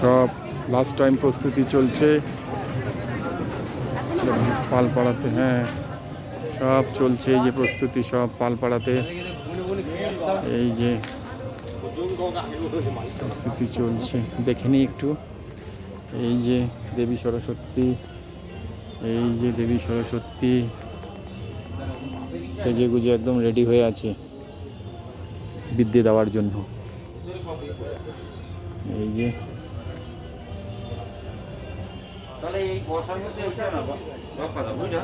সব last time প্রস্তুতি চলছে পালপাড়াতে। হ্যাঁ, সব চলছে এই যে প্রস্তুতি, সব পালপাড়াতে এই যে প্রস্তুতি চলছে। দেখে নিই একটু। এই যে দেবী সরস্বতী, এই যে দেবী সরস্বতী সেজে গুজে একদম রেডি হয়ে আছে বিদ্যে দেওয়ার জন্য। এই যে তাহলে এই বসার মধ্যে এটা না সব কথা বুঝা,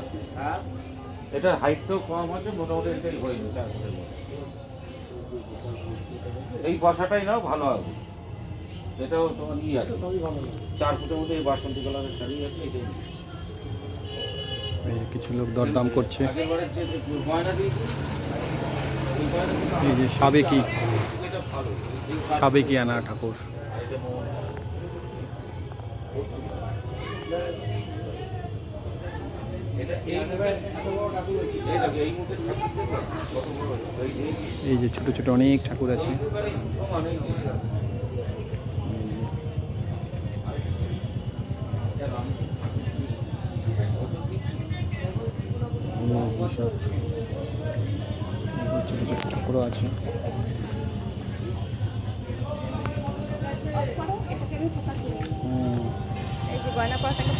এটার হাইটটাও কম আছে, মোটামুটি এটাই হয়ে যাবে 4 ফুটের মতো। এই বসাটাই নাও ভালো হবে, এটাও তোমার ই আছে 4 ফুটের মধ্যে। এই বাসন্তী কালারের শাড়ি আছে, এটাই কিছু লোক দরদাম করছে। আগেরবারের যে গয়না দিয়েছি এই যে সাবেকি আনা ঠাকুর। এই যে ছোট ছোট অনেক ঠাকুর আছে। সব ছোট ছোট ঠাকুরও আছে। এই যে গয়না পরা থাকে